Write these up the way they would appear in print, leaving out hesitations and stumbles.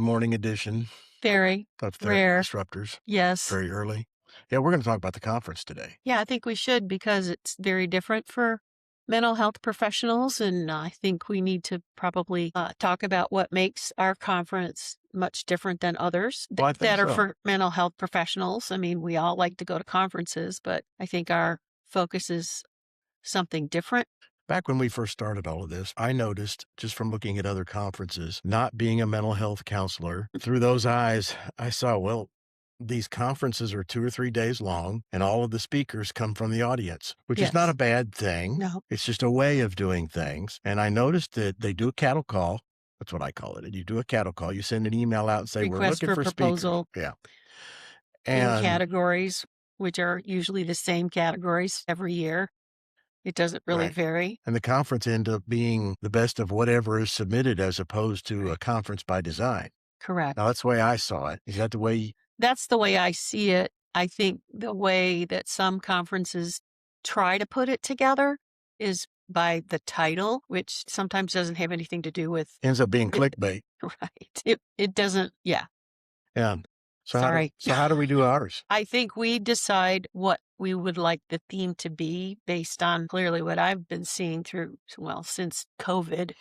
morning edition Very of Therapy rare. Disruptors. Yes. Very early. Yeah, we're going to talk about the conference today. Yeah, I think we should because it's very different for mental health professionals. And I think we need to probably talk about what makes our conference much different than others Well, I think that are so. for mental health professionals. I mean, we all like to go to conferences, but I think our focus is something different. Back when we first started all of this, I noticed just from looking at other conferences, not being a mental health counselor, through those eyes, I saw, well, these conferences are 2 or 3 days long, and all of the speakers come from the audience, which is not Yes. a bad thing. No. It's just a way of doing things. And I noticed that they do a cattle call. That's what I call it. You do a cattle call. You send an email out and say, we're Request looking for for speakers. proposal Yeah. in And categories, which are usually the same categories every year. It doesn't really right. vary. And the conference ended up being the best of whatever is submitted as opposed to a conference by design. Correct. Now, that's the way I saw it. Is that the way? That's the way I see it. I think the way that some conferences try to put it together is by the title, which sometimes doesn't have anything to do with Ends up being it. clickbait. Right. It doesn't. Yeah. Yeah. So Sorry. how do we do ours? I think we decide what we would like the theme to be based on clearly what I've been seeing through, well, since COVID.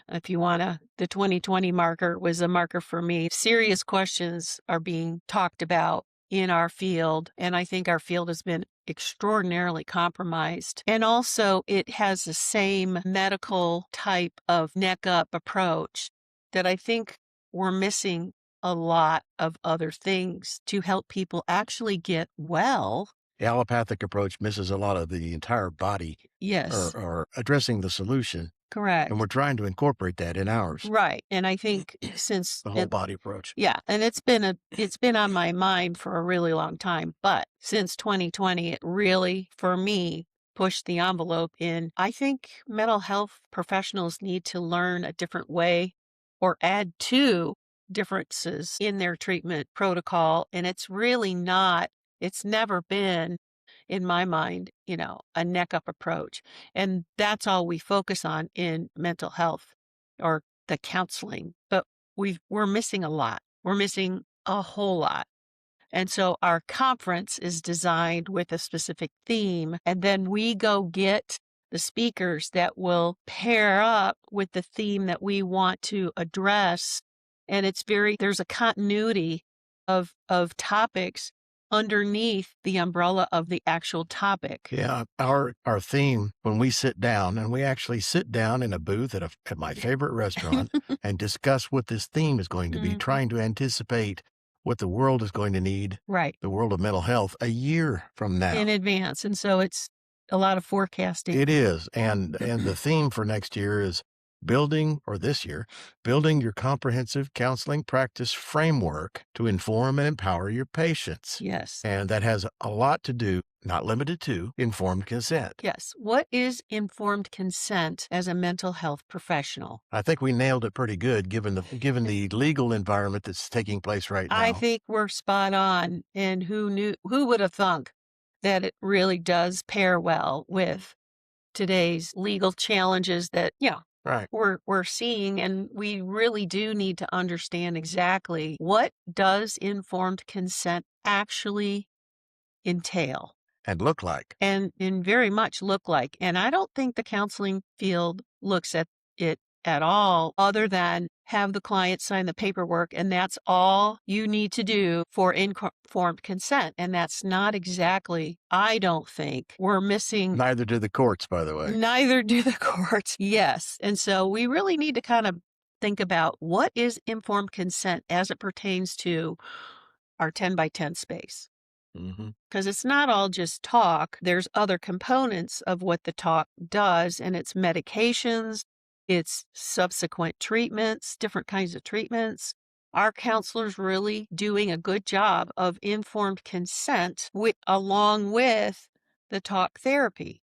If you want to, the 2020 marker was a marker for me. Serious questions are being talked about in our field, and I think our field has been extraordinarily compromised. And also, it has the same medical type of neck up approach that I think we're missing a lot of other things to help people actually get well. The allopathic approach misses a lot of the entire body Yes, or addressing the solution. correct. And we're trying to incorporate that in ours, Right. And I think since the whole body approach. yeah, and it's been on my mind for a really long time, but since 2020 it really for me pushed the envelope in. I think mental health professionals need to learn a different way or add two differences in their treatment protocol, and it's never been in my mind, a neck up approach. And that's all we focus on in mental health or the counseling. But we're missing a lot. We're missing a whole lot. And so our conference is designed with a specific theme, and then we go get the speakers that will pair up with the theme that we want to address. And there's a continuity of topics underneath the umbrella of the actual topic. Yeah, our theme when we sit down, and we actually sit down in a booth at my favorite restaurant and discuss what this theme is going to be, trying to anticipate what the world is going to need, Right. the world of mental health, a year from now. In advance. And so it's a lot of forecasting. It is, and the theme for next year is building your comprehensive counseling practice framework to inform and empower your patients. Yes. And that has a lot to do, not limited to, informed consent. Yes. What is informed consent as a mental health professional? I think we nailed it pretty good given the legal environment that's taking place right now. I think we're spot on. And who would have thunk that it really does pair well with today's legal challenges that, Right. we're seeing, and we really do need to understand exactly what does informed consent actually entail And look like. and very much look like. And I don't think the counseling field looks at it at all other than have the client sign the paperwork, and that's all you need to do for informed consent. And that's not exactly, I don't think, we're missing. Neither do the courts, by the way. Neither do the courts. Yes. And so we really need to kind of think about what is informed consent as it pertains to our 10 by 10 space. Because it's not all just talk. There's other components of what the talk does, and it's medications, it's subsequent treatments, different kinds of treatments. Our counselors really doing a good job of informed consent along with the talk therapy.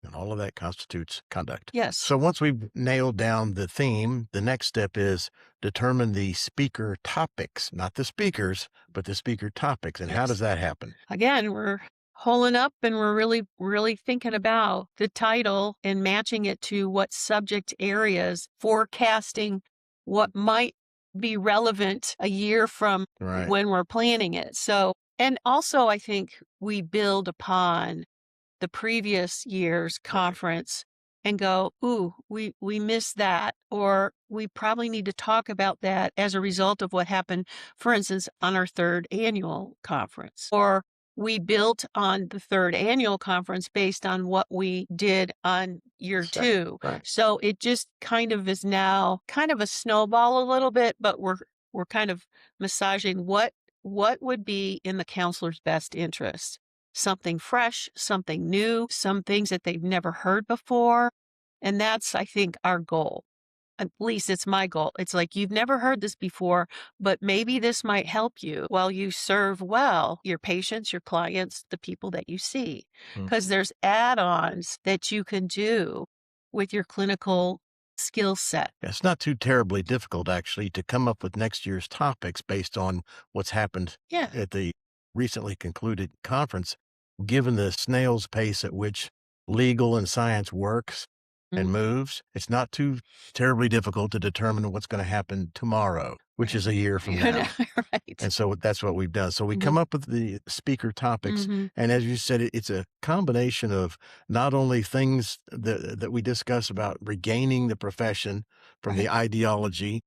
And all of that constitutes conduct. Yes. So once we've nailed down the theme, the next step is determine the speaker topics, not the speakers, but the speaker topics. And how does that happen? Again, we're holing up and we're really, really thinking about the title and matching it to what subject areas, forecasting what might be relevant a year from Right. when we're planning it. So, and also I think we build upon the previous year's conference and go, ooh, we missed that, or we probably need to talk about that as a result of what happened, for instance, on our third annual conference. Or we built on the third annual conference based on what we did on year two. Right. So it just kind of is now kind of a snowball a little bit, but we're kind of massaging what would be in the counselor's best interest. Something fresh, something new, some things that they've never heard before. And that's, I think, our goal. At least it's my goal. It's like, you've never heard this before, but maybe this might help you while you serve well your patients, your clients, the people that you see. Because there's add-ons that you can do with your clinical skill set. It's not too terribly difficult, actually, to come up with next year's topics based on what's happened Yeah. at the recently concluded conference, given the snail's pace at which legal and science works and moves. It's not too terribly difficult to determine what's going to happen tomorrow, which is a year from now. Right. And so that's what we've done. So we come up with the speaker topics. And as you said, it's a combination of not only things that we discuss about regaining the profession from the ideology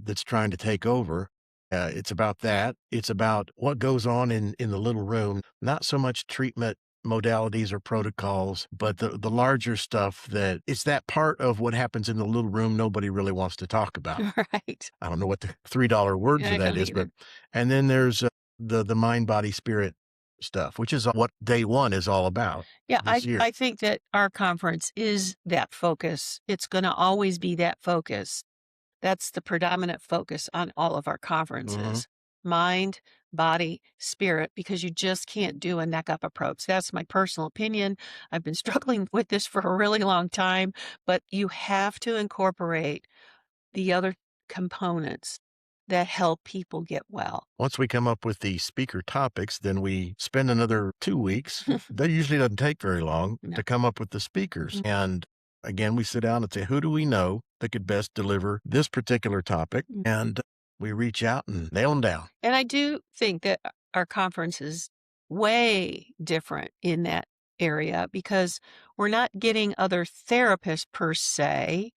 that's trying to take over. It's about that. It's about what goes on in the little room, not so much treatment modalities or protocols, but the larger stuff that it's that part of what happens in the little room nobody really wants to talk about. Right. I don't know what the $3 word Yeah, for I that don't is, either. but and then there's the mind, body, spirit stuff, which is what day one is all about Yeah, this year. I think that our conference is that focus. It's going to always be that focus. That's the predominant focus on all of our conferences. Mind, body, spirit, because you just can't do a neck up approach. That's my personal opinion. I've been struggling with this for a really long time, but you have to incorporate the other components that help people get well. Once we come up with the speaker topics, then we spend another 2 weeks. That usually doesn't take very long No. to come up with the speakers. And again, we sit down and say, who do we know that could best deliver this particular topic? And we reach out and nail them down. And I do think that our conference is way different in that area because we're not getting other therapists per se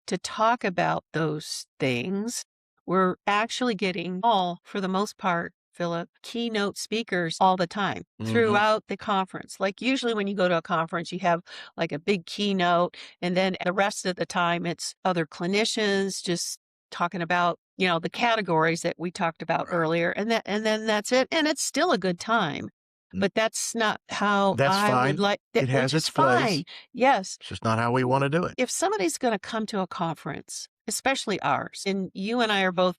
to talk about those things. We're actually getting all, for the most part, Philip, keynote speakers all the time throughout the conference. Like usually when you go to a conference, you have like a big keynote, and then the rest of the time it's other clinicians just talking about, the categories that we talked about earlier, and then that's it. And it's still a good time. But that's not how That's I fine. would like It that, has which is its place. fine. Yes. It's just not how we want to do it. If somebody's going to come to a conference, especially ours, and you and I are both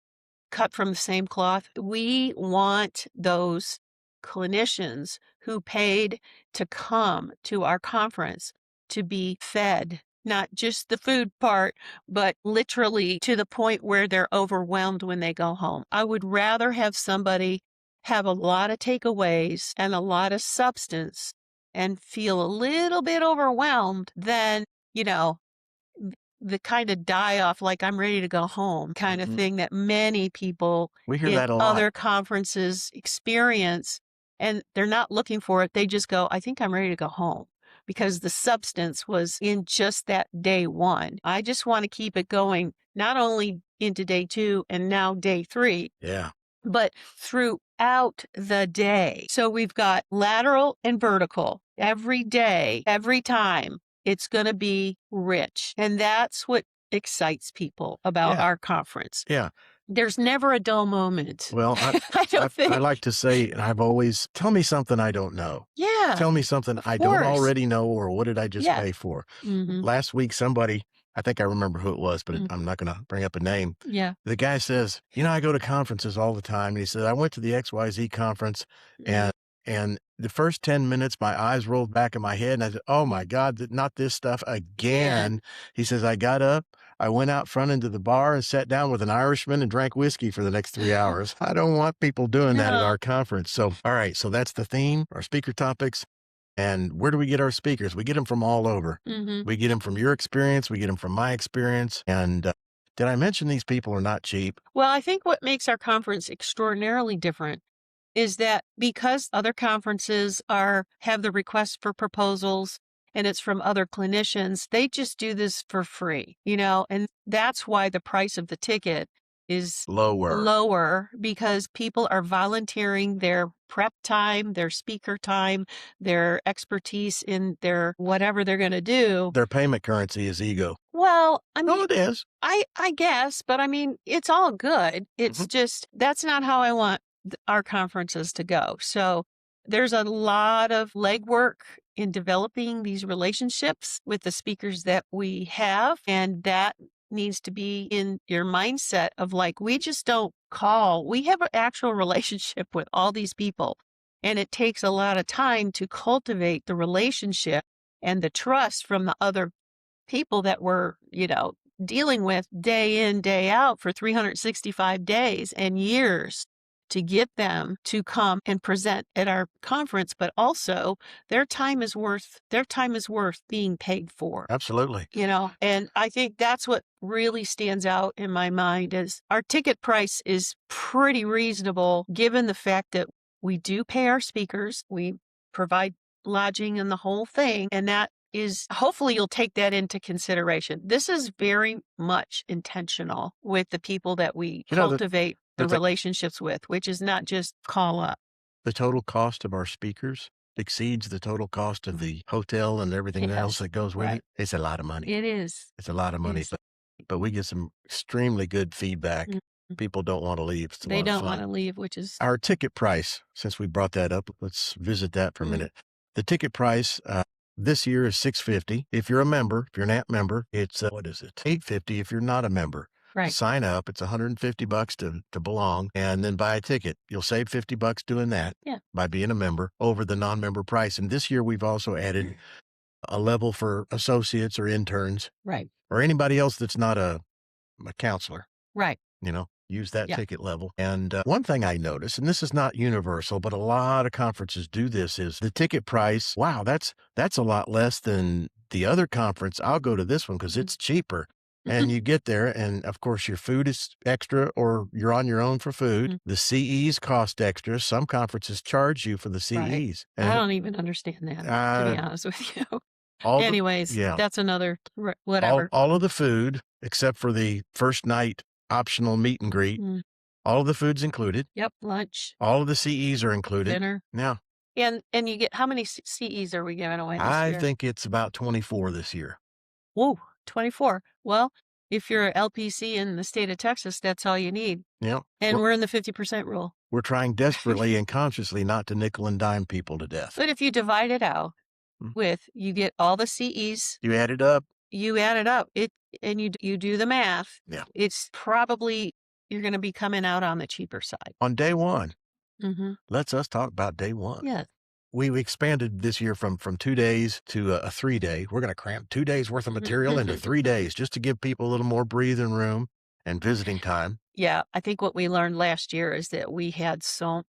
cut from the same cloth, we want those clinicians who paid to come to our conference to be fed, not just the food part, but literally to the point where they're overwhelmed when they go home. I would rather have somebody have a lot of takeaways and a lot of substance and feel a little bit overwhelmed than, the kind of die off, like I'm ready to go home kind of thing that many people We hear in that a lot. other conferences experience, and they're not looking for it. They just go, I think I'm ready to go home because the substance was in just that day one. I just want to keep it going, not only into day two and now day three, Yeah. but throughout the day. So we've got lateral and vertical every day, every time. It's going to be rich. And that's what excites people about Yeah. our conference. Yeah. There's never a dull moment. Well, I don't think. I like to say, and I've always, tell me something I don't know. Yeah. Tell me something Of I don't course. already know, or what did I just Yeah. pay for? Mhm. Last week, somebody, I think I remember who it was, but I'm not going to bring up a name. Yeah. The guy says, I go to conferences all the time. And he said, I went to the XYZ conference and the first 10 minutes, my eyes rolled back in my head and I said, oh my God, not this stuff again. He says, I got up, I went out front into the bar and sat down with an Irishman and drank whiskey for the next 3 hours. I don't want people doing that at No. our conference. So, all right. So that's the theme, our speaker topics. And where do we get our speakers? We get them from all over. We get them from your experience. We get them from my experience. And Did I mention these people are not cheap? Well, I think what makes our conference extraordinarily different is that because other conferences have the request for proposals and it's from other clinicians, they just do this for free, and that's why the price of the ticket is Lower. lower because people are volunteering their prep time, their speaker time, their expertise in their whatever they're going to do. Their payment currency is ego. Well, I No, mean, it is. I guess, but I mean, it's all good. It's just that's not how I want our conferences to go. So there's a lot of legwork in developing these relationships with the speakers that we have, and that needs to be in your mindset of like, we just don't call. We have an actual relationship with all these people, and it takes a lot of time to cultivate the relationship and the trust from the other people that we're, dealing with day in, day out for 365 days and years to get them to come and present at our conference, but also their time is worth being paid for. Absolutely. And I think that's what really stands out in my mind is our ticket price is pretty reasonable given the fact that we do pay our speakers, we provide lodging and the whole thing, and that is hopefully you'll take that into consideration. This is very much intentional with the people that we cultivate the relationships with, which is not just call up. The total cost of our speakers exceeds the total cost of the hotel and everything else that goes with it. It's a lot of money. It is. It's a lot of money, but we get some extremely good feedback. People don't want to leave. They don't want to leave, which is our ticket price. Since we brought that up, let's visit that for a minute. The ticket price this year is $650. If you're a member, if you're an AMP member, it's $850 if you're not a member. right. Sign up. It's $150 to belong, and then buy a ticket. You'll save $50 doing that by being a member over the non-member price. And this year we've also added a level for associates or interns, Right. or anybody else that's not a counselor. Right. Use that ticket level. And one thing I noticed, and this is not universal, but a lot of conferences do this, is the ticket price. Wow, that's a lot less than the other conference. I'll go to this one because it's cheaper. And you get there, and of course, your food is extra, or you're on your own for food. The CEs cost extra. Some conferences charge you for the CEs. Right. And I don't even understand that, to be honest with you. Anyways, that's another whatever. All of the food, except for the first night optional meet and greet, all of the food's included. Yep, lunch. All of the CEs are included. Dinner. Yeah. And you get, how many CEs are we giving away this year? I think it's about 24 this year. Whoa, 24. Well, if you're an LPC in the state of Texas, that's all you need. Yeah. And we're in the 50% rule. We're trying desperately and consciously not to nickel and dime people to death. But if you divide it out you get all the CEs. You add it up. And you do the math. Yeah. It's probably, you're going to be coming out on the cheaper side. On day one. Let's us talk about day one. Yeah. We expanded this year from 2 days to a 3-day. We're going to cramp 2 days worth of material into 3 days just to give people a little more breathing room and visiting time. Yeah. I think what we learned last year is that we had so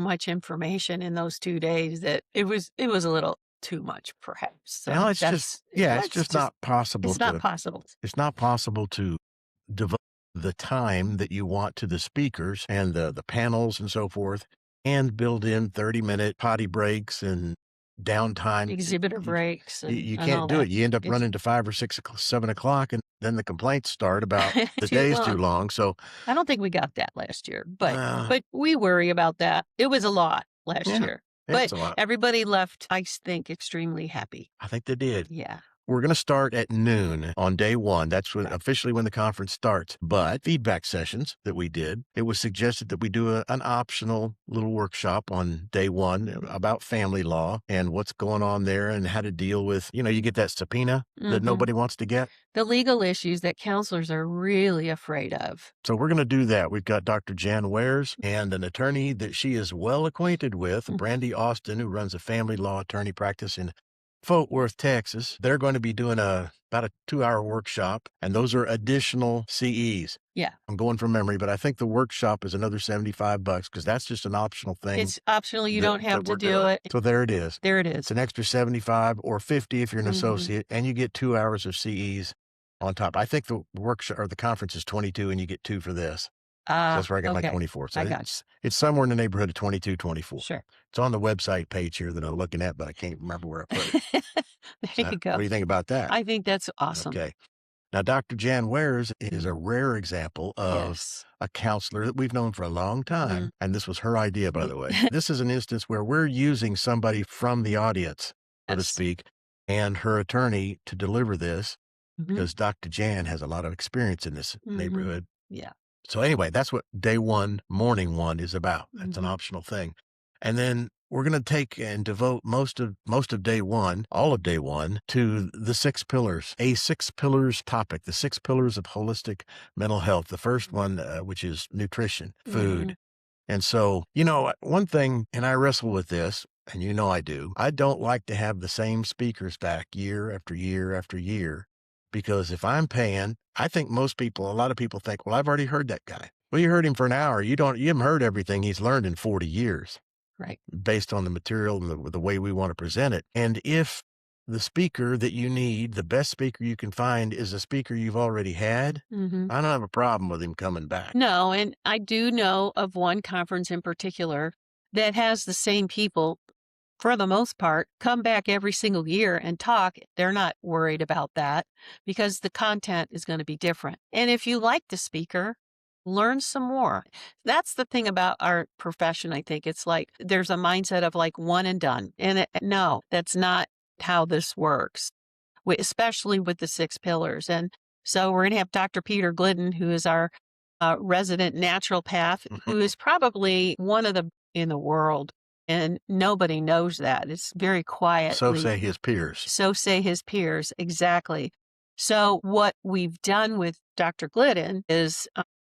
much information in those 2 days that it was a little too much, perhaps. So no, it's just not possible. It's not possible. It's not possible to devote the time that you want to the speakers and the panels and so forth, and build in 30-minute potty breaks and downtime. Exhibitor breaks. You can't do it. You end up running to 5 or 6, 7 o'clock, and then the complaints start about the day's too long. So I don't think we got that last year, but we worry about that. It was a lot last year. But everybody left, I think, extremely happy. I think they did. Yeah. We're going to start at noon on day one. That's officially when the conference starts. But feedback sessions that we did, it was suggested that we do an optional little workshop on day one about family law and what's going on there and how to deal with, you get that subpoena that nobody wants to get. The legal issues that counselors are really afraid of. So we're going to do that. We've got Dr. Jan Wares and an attorney that she is well acquainted with, Brandy Austin, who runs a family law attorney practice in Fort Worth, Texas. They're going to be doing about a 2-hour workshop, and those are additional CEs. Yeah. I'm going from memory, but I think the workshop is another $75 because that's just an optional thing. It's optional. You don't have to do it. So there it is. There it is. It's an extra $75 or $50 if you're an associate, and you get 2 hours of CEs. on top. I think the workshop or the conference is 22 and you get 2 for this. So that's where I got my Okay. 24. So I got you. it's somewhere in the neighborhood of 22, 24. Sure. It's on the website page here that I'm looking at, but I can't remember where I put it. There So you what go. do you think about that? I think that's awesome. Okay. Now, Dr. Jan Wares is a rare example of Yes. a counselor that we've known for a long time. Mhm. And this was her idea, by the way. This is an instance where we're using somebody from the audience, so to Yes. speak, and her attorney to deliver this Mhm. because Dr. Jan has a lot of experience in this Mhm. neighborhood. Yeah. So anyway, that's what day one, morning one is about. That's an Mhm. optional thing. And then we're going to take and devote most of day one, all of day one, to the 6 pillars, a 6 pillars topic, the 6 pillars of holistic mental health. The first one, which is nutrition, food. Mhm. And so, one thing, and I wrestle with this, and I do, I don't like to have the same speakers back year after year after year, because if I'm paying, I think a lot of people think, well, I've already heard that guy. Well, you heard him for an hour. You haven't heard everything he's learned in 40 years Right. based on the material and the way we want to present it. And if the speaker that you need, the best speaker you can find, is a speaker you've already had, Mhm. I don't have a problem with him coming back. No, and I do know of one conference in particular that has the same people, for the most part, come back every single year and talk. They're not worried about that because the content is going to be different. And if you like the speaker, learn some more. That's the thing about our profession, I think. It's like there's a mindset of like one and done. And no, that's not how this works, especially with the 6 pillars. And so we're going to have Dr. Peter Glidden, who is our resident naturopath, who is probably one of the in the world, and nobody knows that. It's very So quietly. say his peers. So say his peers, exactly. So what we've done with Dr. Glidden is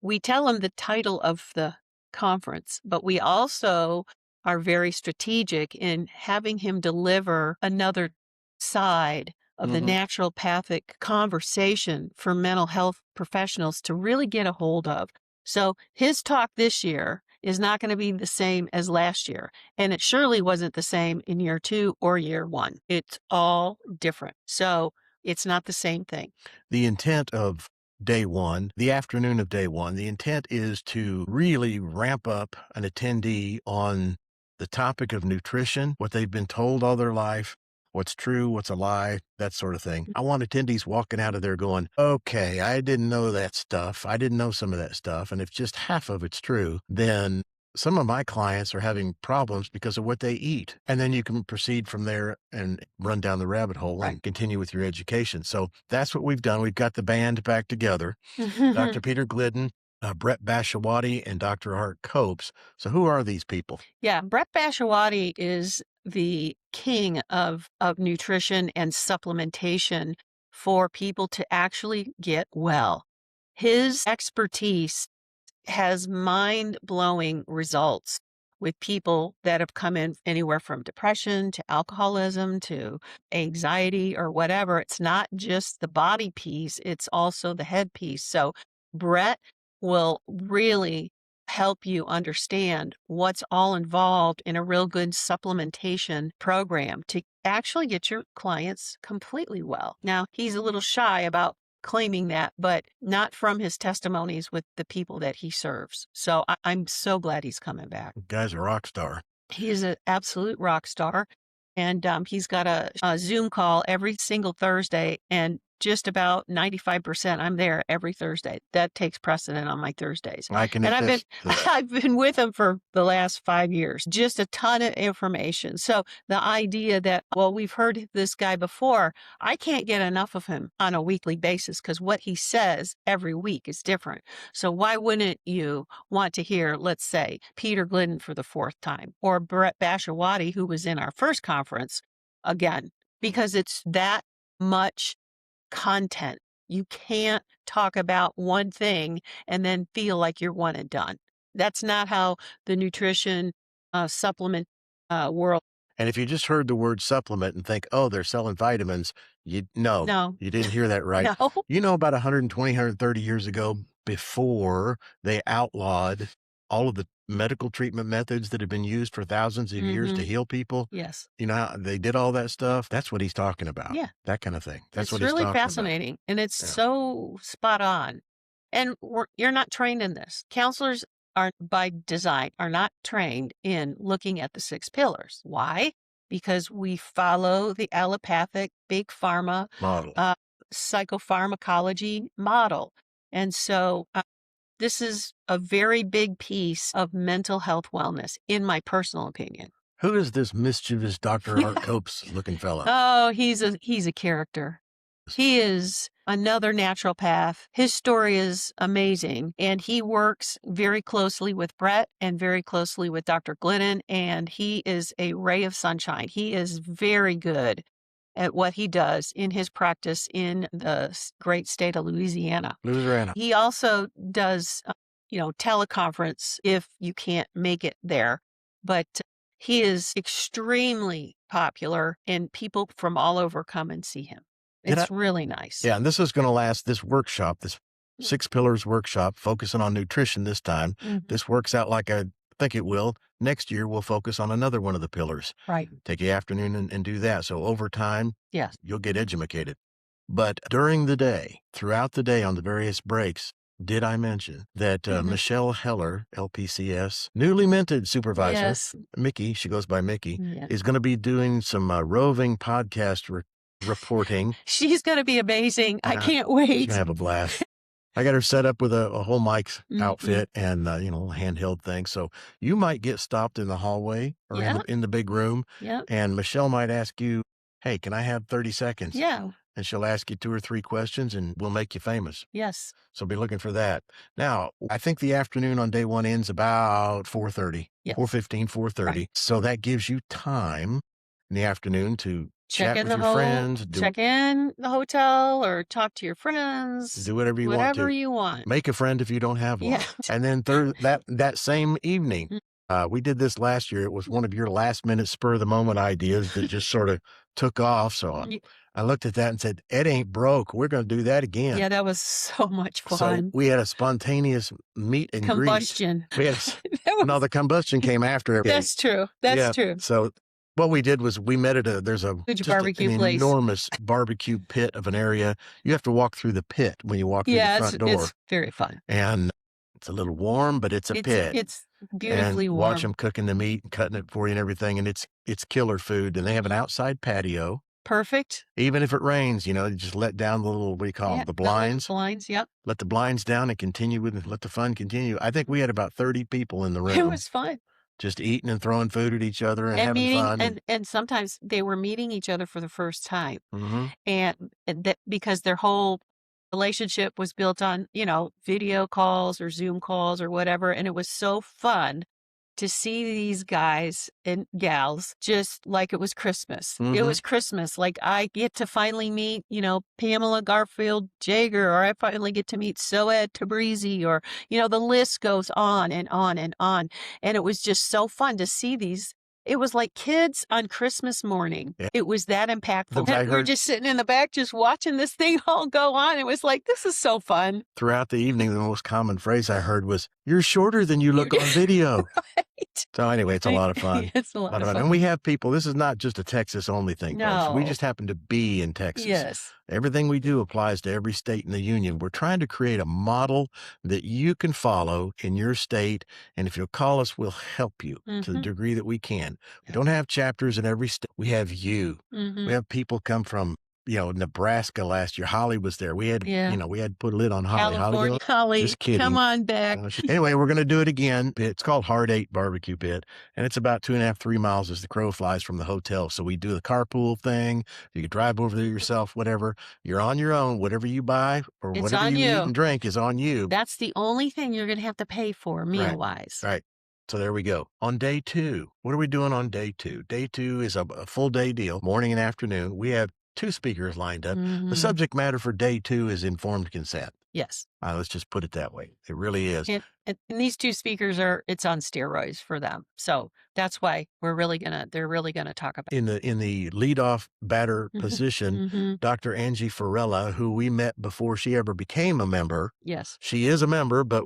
we tell him the title of the conference, but we also are very strategic in having him deliver another side of the Mhm. naturopathic conversation for mental health professionals to really get a hold of. So his talk this year is not going to be the same as last year. And it surely wasn't the same in year 2 or year 1. It's all different. So it's not the same thing. The intent of day one, the afternoon of day one, the intent is to really ramp up an attendee on the topic of nutrition, what they've been told all their life, what's true, what's a lie, that sort of thing. I want attendees walking out of there going, okay, I didn't know that stuff. I didn't know some of that stuff. And if just half of it's true, then some of my clients are having problems because of what they eat. And then you can proceed from there and run down the rabbit hole and continue with your education. So that's what we've done. We've got the band back together. Dr. Peter Glidden, Brett Bashawati, and Dr. Art Copes. So who are these people? Yeah, Brett Bashawati is the king of nutrition and supplementation for people to actually get well. His expertise has mind-blowing results with people that have come in anywhere from depression to alcoholism to anxiety or whatever. It's not just the body piece, it's also the head piece. So Brett will really help you understand what's all involved in a real good supplementation program to actually get your clients completely well. Now, he's a little shy about claiming that, but not from his testimonies with the people that he serves. So I'm so glad he's coming back. The guy's a rock star. He is an absolute rock star. And he's got a Zoom call every single Thursday, and just about 95% I'm there every Thursday. That takes precedent on my Thursdays. I can And attest to that. I've been with him for the last 5 years. Just a ton of information. So the idea that, well, we've heard this guy before, I can't get enough of him on a weekly basis because what he says every week is different. So why wouldn't you want to hear, let's say, Peter Glidden for the 4th time or Brett Bashawati, who was in our first conference again, because it's that much content. You can't talk about one thing and then feel like you're one and done. That's not how the nutrition supplement world. And if you just heard the word supplement and think, oh, they're selling vitamins, No, you didn't hear that right. no. About 120, 130 years ago, before they outlawed all of the medical treatment methods that have been used for thousands of years to heal people. Yes. You know, how they did all that stuff. That's what he's talking about. Yeah. That kind of thing. That's what It's he's really talking about. fascinating, and it's Yeah. so spot on. And you're not trained in this. Counselors are by design are not trained in looking at the 6 pillars. Why? Because we follow the allopathic big pharma Model. psychopharmacology model. And so this is a very big piece of mental health wellness, in my personal opinion. Who is this mischievous Dr. Art Copes looking fella? Oh, he's a character. He is another naturopath. His story is amazing, and he works very closely with Brett and very closely with Dr. Glidden, and he is a ray of sunshine. He is very good at what he does in his practice in the great state of Louisiana. He also does, teleconference if you can't make it there, but he is extremely popular, and people from all over come and see him. It's really nice. Yeah, and this is going to last, this workshop, this 6 pillars workshop, focusing on nutrition this time. This works out like I think it will. Next year, we'll focus on another one of the pillars. Right. Take the afternoon and do that. So over time, Yes. you'll get educated. But during the day, throughout the day on the various breaks, did I mention that Michelle Heller, LPC-S, newly minted supervisor, Yes. Micky, she goes by Micky, Yeah. is going to be doing some roving podcast reporting. She's going to be amazing. I can't She's wait. going to have a blast. I got her set up with a whole mic's outfit and, handheld thing. So you might get stopped in the hallway or in the big room. Yeah. And Michelle might ask you, hey, can I have 30 seconds? Yeah. And she'll ask you 2 or 3 questions and we'll make you famous. Yes. So be looking for that. Now, I think the afternoon on day 1 ends about 4:30, Yes. 4:15, 4:30. Right. So that gives you time in the afternoon to chat with your friends. Check in the hotel or talk to your friends. Do whatever you want to. Whatever you want. Make a friend if you don't have one. Yeah. And then that same evening, we did this last year. It was one of your last minute spur of the moment ideas that just sort of took off. So I looked at that and said, it ain't broke. We're going to do that again. Yeah, that was so much fun. So we had a spontaneous meet and combustion. Greet. No, the combustion came after. That's true. That's true. So what we did was we met at there's an enormous barbecue pit of an area. You have to walk through the pit when you walk through the front door. It's very fun. And it's a little warm, but it's a pit. It's beautifully warm. Watch them cooking the meat and cutting it for you and everything. And it's killer food. And they have an outside patio. Perfect. Even if it rains, you just let down the little, what do you call them? The blinds. The blinds, yep. Let the blinds down and let the fun continue. I think we had about 30 people in the room. It was fun. Just eating and throwing food at each other and having fun. And sometimes they were meeting each other for the first time. And that because their whole relationship was built on, video calls or Zoom calls or whatever. And it was so fun to see these guys and gals just like it was Christmas. It was Christmas. Like I get to finally meet, Pamela Garfield Jager, or I finally get to meet Soed Tabrizi, or, the list goes on and on and on. And it was just so fun to see these. It was like kids on Christmas morning. Yeah. It was that impactful. We were just sitting in the back, just watching this thing all go on. It was like, this is so fun. Throughout the evening, the most common phrase I heard was, you're shorter than you look on video. Right. So anyway, it's a lot of fun. It's a lot of fun. And we have people, this is not just a Texas-only thing, no. folks. We just happen to be in Texas. Yes. Everything we do applies to every state in the union. We're trying to create a model that you can follow in your state. And if you'll call us, we'll help you to the degree that we can. We don't have chapters in every state. We have you. We have people come from, Nebraska last year. Holly was there. We had, we had to put a lid on Holly. California, Holly, just kidding. Come on back. Anyway, we're going to do it again. It's called Hard 8 Barbecue Pit, and it's about 2.5, 3 miles as the crow flies from the hotel. So we do the carpool thing. You can drive over there yourself, whatever. You're on your own. Whatever you buy or whatever you eat and drink is on you. That's the only thing you're going to have to pay for meal-wise. Right. So there we go. On day 2, what are we doing on day 2? Day 2 is a full day deal, morning and afternoon. We have 2 speakers lined up. The Mhm. subject matter for day 2 is informed consent. Yes. Let's just put it that way. It really is. And these 2 speakers it's on steroids for them. So that's why they're really gonna talk about In the leadoff batter position, Mhm. Dr. Angie Farella, who we met before she ever became a member. Yes. She is a member, but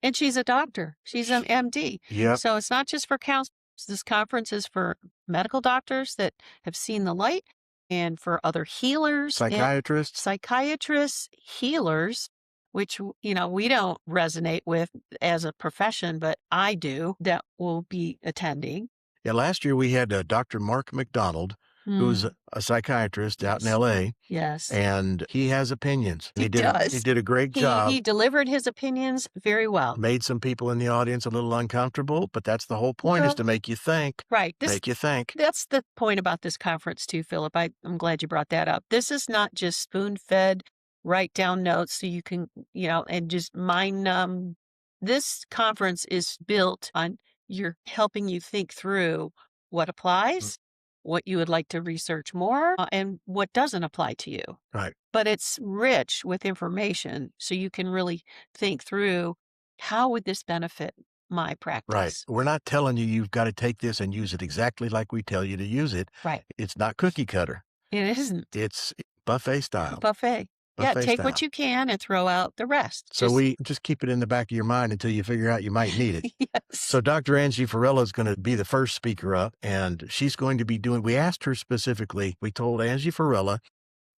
And she's a doctor. She's an MD. Yep. So it's not just for counselors. This conference is for medical doctors that have seen the light and for other healers, psychiatrists, healers, which, we don't resonate with as a profession, but I do, that will be attending. Yeah, last year we had Dr. Mark McDonald, who's a psychiatrist out in Yes. LA, Yes. and he has opinions. He He does. did a great job. He delivered his opinions very well. Made some people in the audience a little uncomfortable, but that's the whole point, is to make you think. Right. Make you think. That's the point about this conference too, Philip. I'm glad you brought that up. This is not just spoon-fed, write down notes so you can, and just mind numb. This conference is built on you're helping you think through what applies, what you would like to research more, and what doesn't apply to you. Right. But it's rich with information, so you can really think through, how would this benefit my practice? Right. We're not telling you you've got to take this and use it exactly like we tell you to use it. Right. It's not cookie cutter. It isn't. It's buffet style. Buffet. Yeah, Buffet take style. what you can and throw out the rest. So we just keep it in the back of your mind until you figure out you might need it. Yes. So Dr. Angie Farella is going to be the first speaker up, and she's going to be we asked her specifically, we told Angie Farella,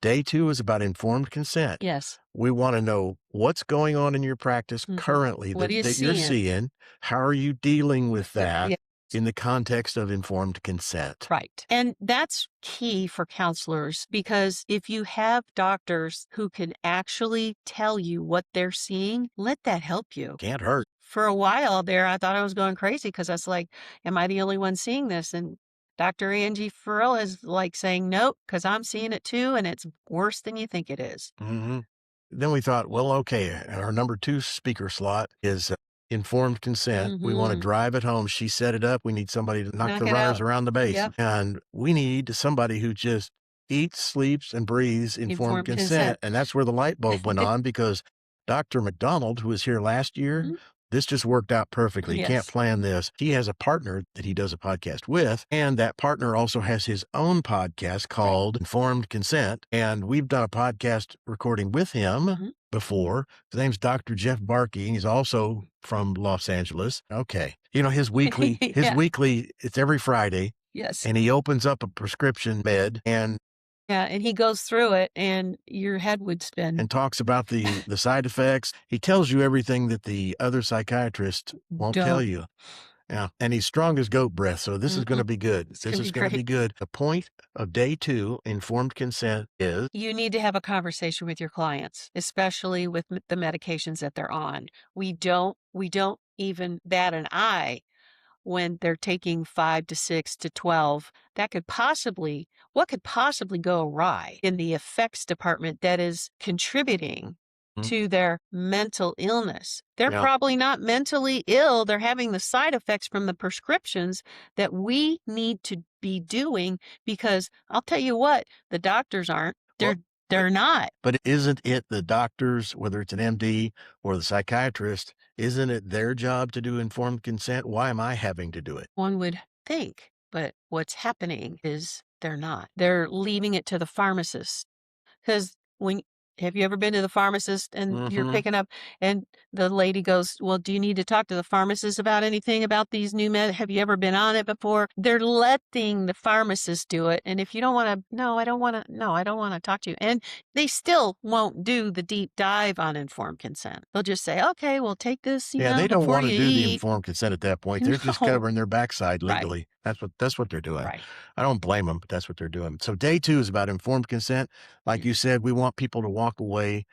day 2 is about informed consent. Yes. We want to know what's going on in your practice currently What are you that you're seeing. How are you dealing with that Yeah. in the context of informed consent? Right. And that's key for counselors, because if you have doctors who can actually tell you what they're seeing, let that help you. Can't hurt. For a while there, I thought I was going crazy because I was like, am I the only one seeing this? And Dr. Angie Farrell is like saying, nope, because I'm seeing it too, and it's worse than you think it is. Mm-hmm. Then we thought, well, okay, our number 2 speaker slot is informed consent. We want to drive it home. She set it up. We need somebody to knock the runners around the base. Yep. And we need somebody who just eats, sleeps, and breathes informed consent. And that's where the light bulb went on, because Dr. McDonald, who was here last year, this just worked out perfectly. You can't plan this. He has a partner that he does a podcast with, and that partner also has his own podcast called Informed Consent. And we've done a podcast recording with him before. His name's Dr. Jeff Barke. He's also from Los Angeles. Okay. His weekly, it's every Friday. Yes. And he opens up a prescription med and he goes through it, and your head would spin. And talks about the side effects. He tells you everything that the other psychiatrist won't tell you. Yeah. And he's strong as goat breath, so this is going to be good. This is going to be good. The point of day 2, informed consent, is you need to have a conversation with your clients, especially with the medications that they're on. We don't even bat an eye when they're taking 5 to 6 to 12. What could possibly go awry in the effects department that is contributing to their mental illness? They're probably not mentally ill. They're having the side effects from the prescriptions that we need to be doing, because I'll tell you what, the doctors aren't. They're not. But isn't it the doctors, whether it's an MD or the psychiatrist, isn't it their job to do informed consent? Why am I having to do it? One would think, but what's happening is they're not. They're leaving it to the pharmacist. Because have you ever been to the pharmacist and you're picking up, and the lady goes, well, do you need to talk to the pharmacist about anything about these new meds? Have you ever been on it before? They're letting the pharmacist do it. And if you don't want to, I don't want to talk to you. And they still won't do the deep dive on informed consent. They'll just say, okay, we'll take this. They don't want to do the informed consent at that point. They're just covering their backside legally. Right. That's what they're doing. Right. I don't blame them, but that's what they're doing. So day 2 is about informed consent. Like you said, we want people to walk away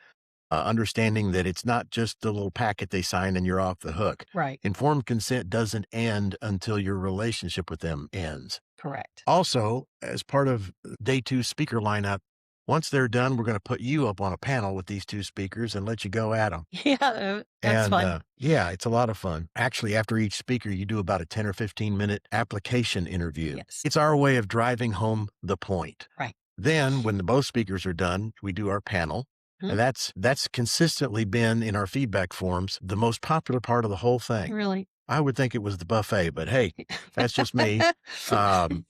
understanding that it's not just the little packet they sign and you're off the hook. Right. Informed consent doesn't end until your relationship with them ends. Correct. Also, as part of day 2 speaker lineup, once they're done, we're going to put you up on a panel with these 2 speakers and let you go at them. Yeah, that's fun. It's a lot of fun. Actually, after each speaker, you do about a 10 or 15 minute application interview. Yes. It's our way of driving home the point. Right. Then when both speakers are done, we do our panel. Mhm. And that's consistently been in our feedback forms the most popular part of the whole thing. Really? I would think it was the buffet, but hey, that's just me.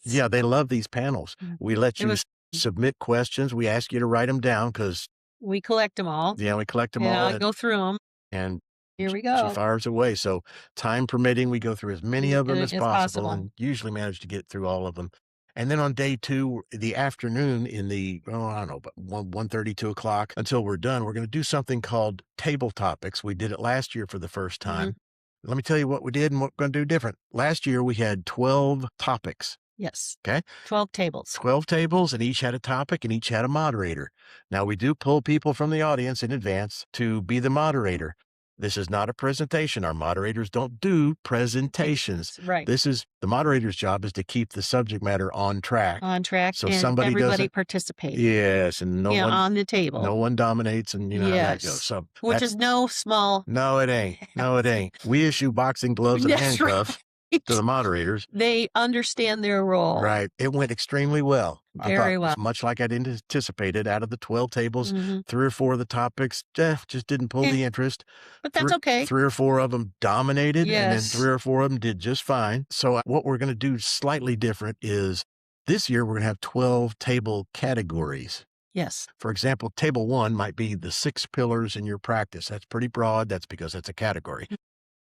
Yeah, they love these panels. Mm. We let It you was submit questions. We ask you to write them down because, we collect them all, yeah, we collect them and all I go through them. and Here we she go. fires away. So time permitting, we go through as many of them as As possible possible. and usually manage to get through all of them. And then on day 2, the afternoon in the, I don't know, but 1:30, 2:00 until we're done, we're going to do something called table topics. We did it last year for the first Mhm. time. Let me tell you what we did and what we're going to do different. Last year we had 12 topics. Yes. Okay. 12 tables. 12 tables and each had a topic and each had a moderator. Now we do pull people from the audience in advance to be the moderator. This is not a presentation. Our moderators don't do presentations. Right. This is the moderator's job is to keep the subject matter on track. On track, So and somebody everybody doesn't. participating. Yes, and no Yeah, one on the table. no one dominates and you know how that goes. Yes. So Which that's is no small. no, it ain't. No, it ain't. We issue boxing gloves and That's right. handcuffs to the moderators. They understand their role. Right. It went extremely well. I thought Very it was well. much like I'd anticipated. Out of the 12 tables, Mhm. 3 or 4 of the topics just didn't pull Eh, the interest. But that's okay. 3 or 4 of them dominated, and then Yes. 3 or 4 of them did just fine. So what we're going to do slightly different is this year we're going to have 12 table categories. Yes. For example, table 1 might be the 6 pillars in your practice. That's pretty broad. That's because it's a category.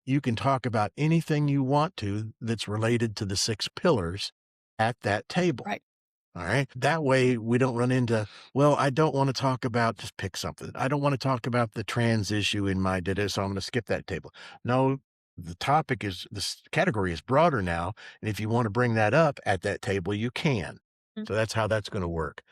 You can talk about anything you want to that's related to the 6 pillars at that table. Right. All right. That way we don't run into, well, I don't want to talk about, just pick something. I don't want to talk about the trans issue in my data, so I'm going to skip that table. No, the topic is, this category is broader now. And if you want to bring that up at that table, you can. Mm. So that's how that's going to work.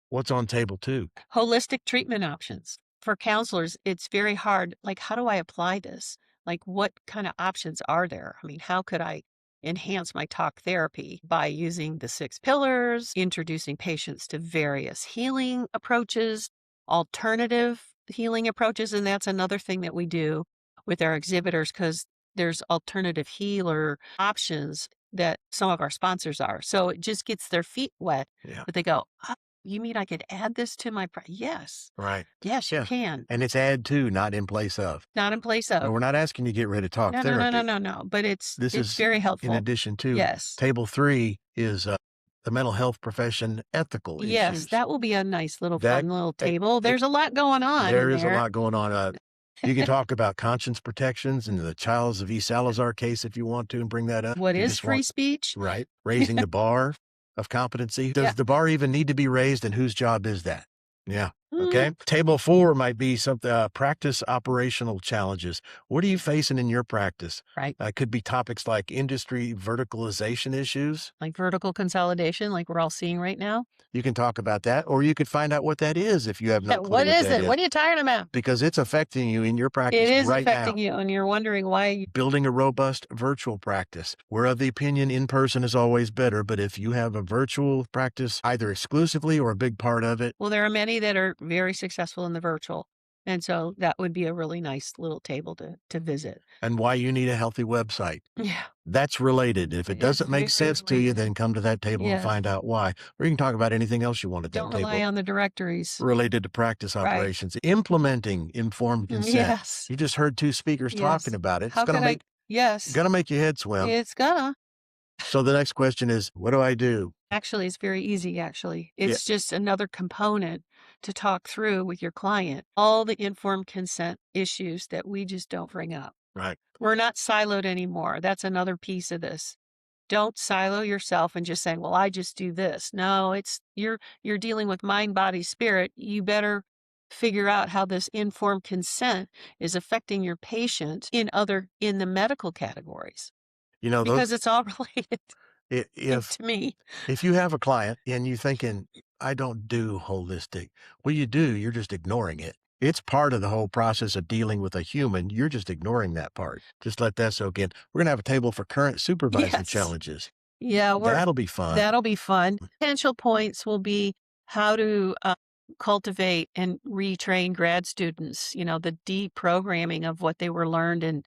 What's on table 2? Holistic treatment options. For counselors, it's very hard. Like, how do I apply this? Like, what kind of options are there? I mean, how could I enhance my talk therapy by using the 6 pillars, introducing patients to various healing approaches, alternative healing approaches? And that's another thing that we do with our exhibitors because there's alternative healer options that some of our sponsors are. So it just gets their feet wet, Yeah. but they go, you mean I could add this to my yes. Right. Yes, you Yeah. can. And it's add to, not in place of. Not in place No, of. we're not asking you to get rid of talk No, no, therapy. no, no, no, no. But it's This is very helpful. in addition to. Yes. Table 3 is the mental health profession ethical Yes, issues. that will be a nice little That- fun little table. There's a lot going on. There in is a lot going on. You can talk about conscience protections and the Childs of E. Salazar case if you want to and bring that up. What You is just free want- speech? Right. Raising the bar of competency. Does Yeah. the bar even need to be raised and whose job is that? Yeah. Mm, Okay. Table 4 might be something practice operational challenges. What are you facing in your practice? Right. Could be topics like industry verticalization issues. Like vertical consolidation, like we're all seeing right now. You can talk about that, or you could find out what that is if you have no clue What is that it? What are you talking about? because it's affecting you in your practice It is right affecting now. you, and you're wondering why. Building a robust virtual practice. We're of the opinion in person is always better, but if you have a virtual practice, either exclusively or a big part of it, Well, there are many that are very successful in the virtual. And so that would be a really nice little table to visit. and why you need a healthy website. Yeah. That's related. If it It is doesn't make very sense to you, related. then come to that table and Yes. find out why. Or you can talk about anything else you want at that Don't table rely on the directories. related to practice Right. operations. Implementing informed consent. Yes. You just heard 2 speakers Yes. talking about it. It's How gonna could make yes. gonna make your head swim. It's gonna. So the next question is, what do I do? Actually, it's very easy, actually. It's just another component to talk through with your client. All the informed consent issues that we just don't bring up. Right. We're not siloed anymore. That's another piece of this. Don't silo yourself and just saying, well, I just do this. No, it's you're dealing with mind, body, spirit. You better figure out how this informed consent is affecting your patient in the medical categories. You know, Because it's all related if to me. if you have a client and you're thinking, I don't do holistic, well, you do, you're just ignoring it. It's part of the whole process of dealing with a human. You're just ignoring that part. Just let that soak in. We're going to have a table for current supervisor Yes. challenges. Yeah, That'll be fun. that'll be fun. Potential points will be how to cultivate and retrain grad students, the deprogramming of what they were learned in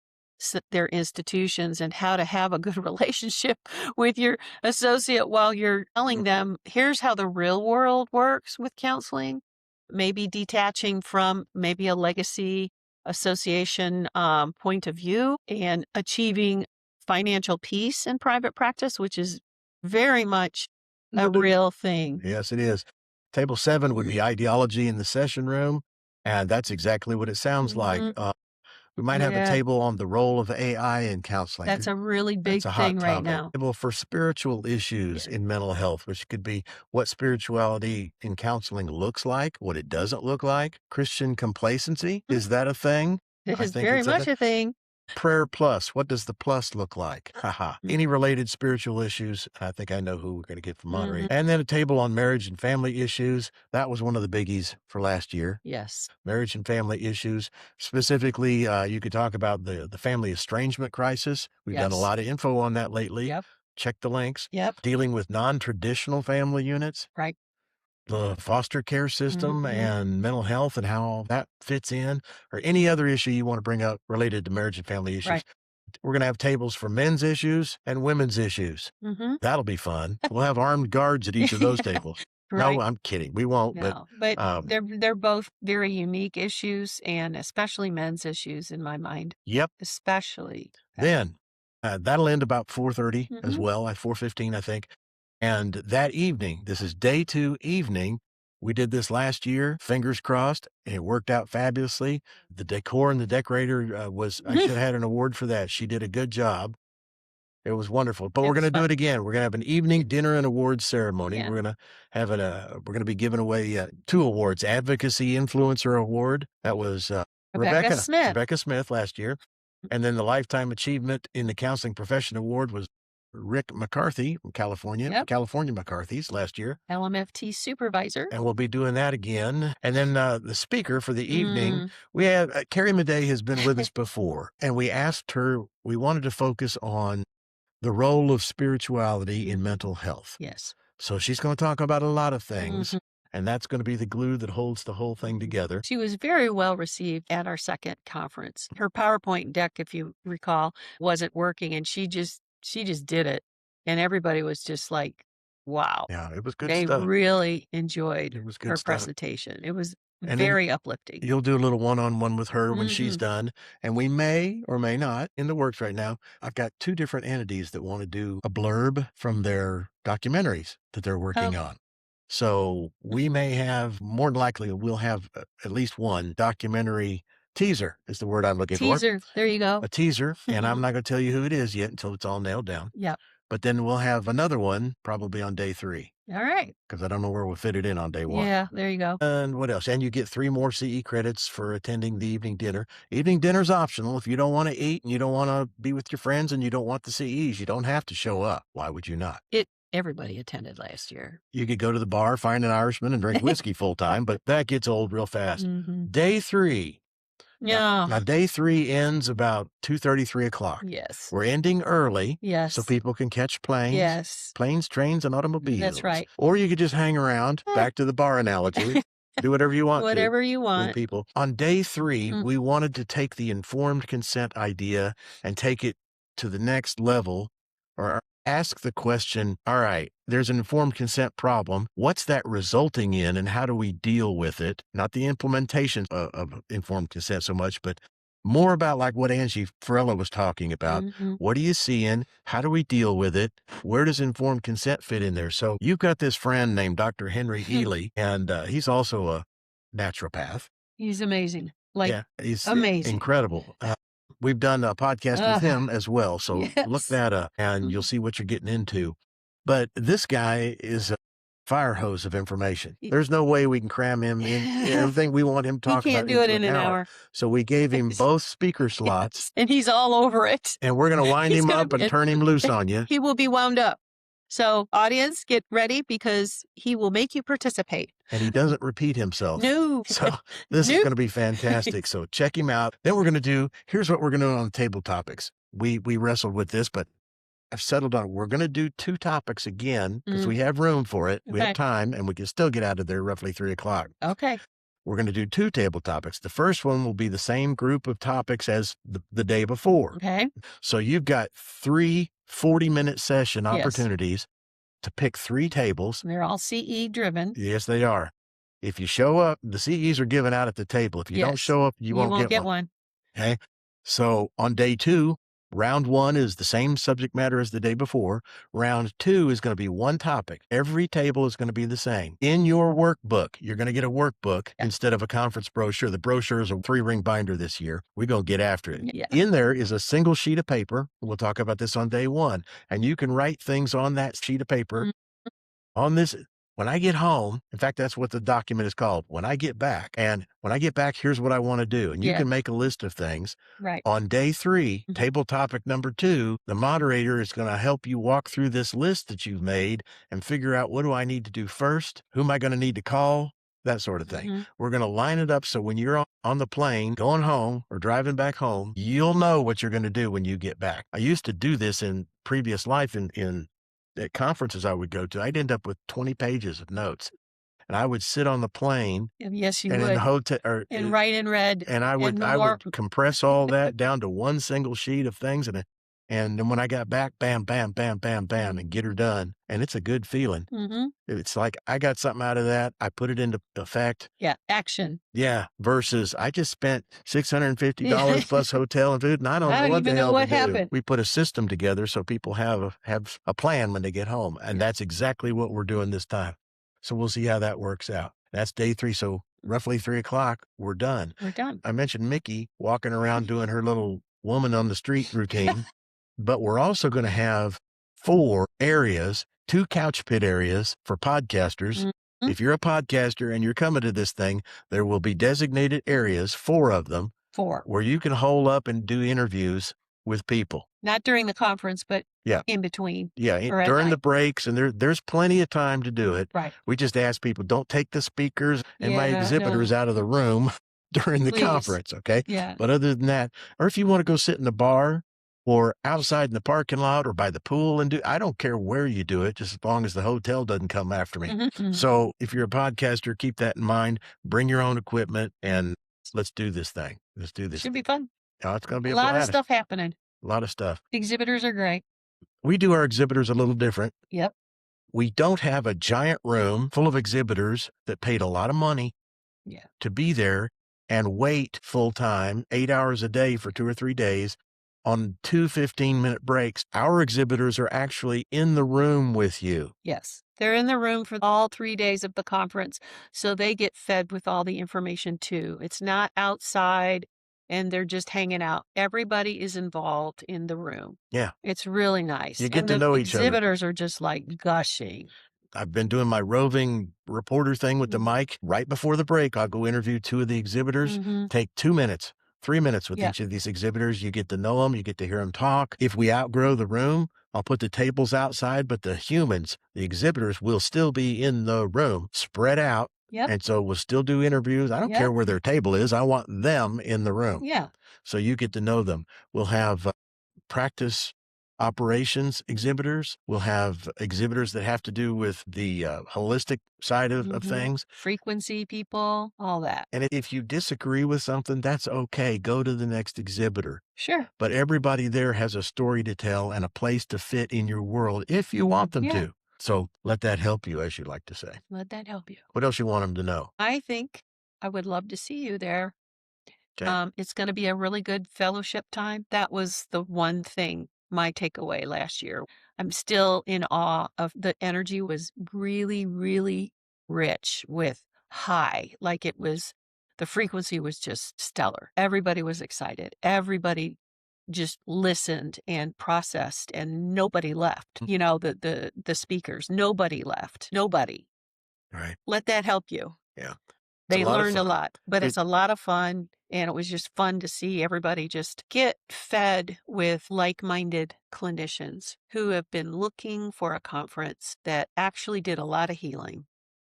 their institutions and how to have a good relationship with your associate while you're telling them, here's how the real world works with counseling. Maybe detaching from maybe a legacy association point of view and achieving financial peace in private practice, which is very much a real thing. Yes, it is. Table 7 would be ideology in the session room, and that's exactly what it sounds like. We might have a Yeah. table on the role of AI in counseling. That's a really big That's a hot thing right topic. now. Table for spiritual issues in mental health, which could be what spirituality in counseling looks like, what it doesn't look like. Christian complacency, is that a thing? It I is think very it's much a thing. Prayer plus, what does the plus look like? Haha. Any related spiritual issues? I think I know who we're going to get from moderate. And then a table on marriage and family issues. That was one of the biggies for last year. Yes. Marriage and family issues. Specifically, you could talk about the family estrangement crisis. We've done a Yes. lot of info on that lately. Yep. Check the links. Yep. Dealing with non-traditional family units. Right. The foster care system and mental health and how that fits in, or any other issue you want to bring up related to marriage and family issues. Right. We're going to have tables for men's issues and women's issues. That'll be fun. We'll have armed guards at each of those tables. Right. No, I'm kidding. We won't, No, but but they're both very unique issues, and especially men's issues in my mind. yep. Especially. Then that'll end about 4:30 as well, at 4:15, I think. And that evening, this is day 2 evening. We did this last year, fingers crossed, and it worked out fabulously. The decor and the decorator I should have had an award for that. She did a good job. It was wonderful. But we're going to do it again. We're going to have an evening dinner and awards ceremony. Yeah. We're going to have we're going to be giving away 2 awards. Advocacy Influencer Award. That was Rebecca Smith. Rebecca Smith last year. And then the Lifetime Achievement in the Counseling Profession Award was Rick McCarthy from California, California McCarthy's last year. LMFT supervisor. And we'll be doing that again. And then the speaker for the evening, we have Carrie Madej has been with us before. And we asked her, we wanted to focus on the role of spirituality in mental health. Yes. So she's going to talk about a lot of things. And that's going to be the glue that holds the whole thing together. She was very well received at our second conference. Her PowerPoint deck, if you recall, wasn't working, and she just did it. And everybody was just like, wow. Yeah, it was good they stuff. They really enjoyed It was good her stuff. presentation. It was And very uplifting. You'll do a little one-on-one with her when she's done. And we may or may not, in the works right now, I've got 2 different entities that want to do a blurb from their documentaries that they're working on. So we may have, more than likely, we'll have at least one documentary teaser is the word I'm looking for. Teaser. There you go. A teaser. And I'm not going to tell you who it is yet until it's all nailed down. Yep. But then we'll have another one probably on day 3. All right. Because I don't know where we'll fit it in on day 1. Yeah, there you go. And what else? And you get 3 more CE credits for attending the evening dinner. Evening dinner's optional. If you don't want to eat and you don't want to be with your friends and you don't want the CEs, you don't have to show up. Why would you not? Everybody attended last year. You could go to the bar, find an Irishman, and drink whiskey full time, but that gets old real fast. Day 3. Yeah. Now, day 3 ends about 2:30, 3 o'clock. Yes. We're ending early. Yes. So people can catch planes. Yes. Planes, trains, and automobiles. That's right. Or you could just hang around, back to the bar analogy. Do whatever you want. Whatever you with want. people. On day 3, we wanted to take the informed consent idea and take it to the next level, or ask the question, all right, there's an informed consent problem. What's that resulting in, and how do we deal with it? Not the implementation of informed consent so much, but more about like what Angie Farella was talking about. What are you seeing? How do we deal with it? Where does informed consent fit in there? So you've got this friend named Dr. Henry Ealy, and he's also a naturopath. He's amazing. He's amazing. Incredible. We've done a podcast with him as well. So look that up and you'll see what you're getting into. But this guy is a fire hose of information. There's no way we can cram him in everything we want him to talk about. He can't do it in an hour. So we gave him both speaker slots. And he's all over it. And we're going to wind him up and turn him loose on you. He will be wound up. So audience, get ready because he will make you participate. And he doesn't repeat himself. No. So this is going to be fantastic. So check him out. Then we're going to here's what we're going to do on the table topics. We wrestled with this, but I've settled on, we're going to do 2 topics again because we have room for it. We have time and we can still get out of there roughly 3 o'clock. Okay. we're going to do 2 table topics. The first one will be the same group of topics as the day before. Okay. So you've got 3 40-minute session Yes. opportunities to pick 3 tables. They're all CE driven. Yes, they are. If you show up, the CEs are given out at the table. If you don't Yes. show up, you won't get one. Okay. So on day 2, round 1 is the same subject matter as the day before. Round 2 is going to be one topic. Every table is going to be the same. In your workbook, you're going to get a workbook instead of a conference brochure. The brochure is a 3-ring binder this year. We're going to get after it. Yeah. In there is a single sheet of paper. We'll talk about this on day 1. And you can write things on that sheet of paper. On this, when I get home, in fact, that's what the document is called. When I get back, here's what I want to do. And you can make a list of things. Right. On day 3, table topic number 2, the moderator is going to help you walk through this list that you've made and figure out, what do I need to do first? Who am I going to need to call? That sort of thing. We're going to line it up so when you're on the plane going home or driving back home, you'll know what you're going to do when you get back. I used to do this in previous life at conferences I would go to. I'd end up with 20 pages of notes, and I would sit on the plane. Yes, you and would. In the hotel, and write in red. And I would compress all that down to one single sheet of things, and then when I got back, bam, bam, bam, bam, bam, and get her done. And it's a good feeling. It's like, I got something out of that. I put it into effect. Yeah, action. Yeah, versus I just spent $650 plus hotel and food, and I don't know what the hell to do. We put a system together so people have a plan when they get home, and that's exactly what we're doing this time. So we'll see how that works out. That's day 3. So roughly 3:00, we're done. We're done. I mentioned Micky walking around doing her little woman on the street routine, but we're also going to have 4 areas, 2 couch pit areas for podcasters. If you're a podcaster and you're coming to this thing, there will be designated areas, 4 of them, 4, where you can hole up and do interviews with people. Not during the conference, but in between. Yeah, during the breaks, and there's plenty of time to do it. Right. We just ask people, don't take the speakers and my exhibitors out of the room during the conference, okay? Yeah. But other than that, or if you want to go sit in the bar or outside in the parking lot or by the pool and I don't care where you do it, just as long as the hotel doesn't come after me. So if you're a podcaster, keep that in mind. Bring your own equipment and let's do this thing. Let's do this. Should be fun. Oh, it's going to be a lot of stuff happening. A lot of stuff. Exhibitors are great. We do our exhibitors a little different. Yep. We don't have a giant room full of exhibitors that paid a lot of money to be there and wait full time, 8 hours a day for 2 or 3 days on 2 15-minute breaks. Our exhibitors are actually in the room with you. Yes. They're in the room for all 3 days of the conference, so they get fed with all the information too. It's not outside and they're just hanging out. Everybody is involved in the room. Yeah. It's really nice. You get to know each other. Exhibitors are just like gushing. I've been doing my roving reporter thing with the mic. Right before the break, I'll go interview 2 of the exhibitors. Take 2 minutes, 3 minutes with each of these exhibitors. You get to know them. You get to hear them talk. If we outgrow the room, I'll put the tables outside, but the humans, the exhibitors, will still be in the room, spread out. Yep. And so we'll still do interviews. I don't care where their table is. I want them in the room. Yeah. So you get to know them. We'll have practice operations exhibitors. We'll have exhibitors that have to do with the holistic side of things. Frequency people, all that. And if you disagree with something, that's okay. Go to the next exhibitor. Sure. But everybody there has a story to tell and a place to fit in your world if you want them to. So let that help you, as you like to say. Let that help you. What else you want them to know? I think I would love to see you there. Okay. It's going to be a really good fellowship time. That was the one thing, my takeaway last year. I'm still in awe of the energy was really, really rich with high. Like the frequency was just stellar. Everybody was excited. Everybody just listened and processed and nobody left. The speakers, nobody left. Nobody. Right. Let that help you. Yeah. They learned a lot, but it's a lot of fun. And it was just fun to see everybody just get fed with like-minded clinicians who have been looking for a conference that actually did a lot of healing.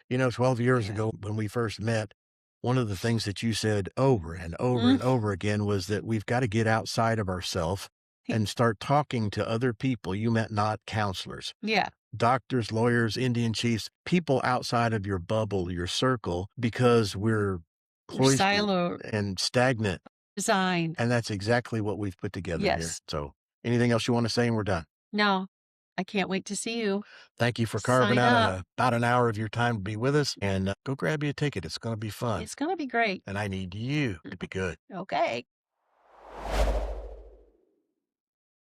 12 years ago when we first met, one of the things that you said over and over and over again was that we've got to get outside of ourselves and start talking to other people. You meant not counselors. Yeah. Doctors, lawyers, Indian chiefs, people outside of your bubble, your circle, because we're cloistered Silo and stagnant. design. And that's exactly what we've put together here. Yes. So anything else you want to say and we're done? No, I can't wait to see you. Thank you for carving Sign out up. about an hour of your time to be with us and go grab you a ticket. It's going to be fun. It's gonna be great. And I need you to be good. Okay.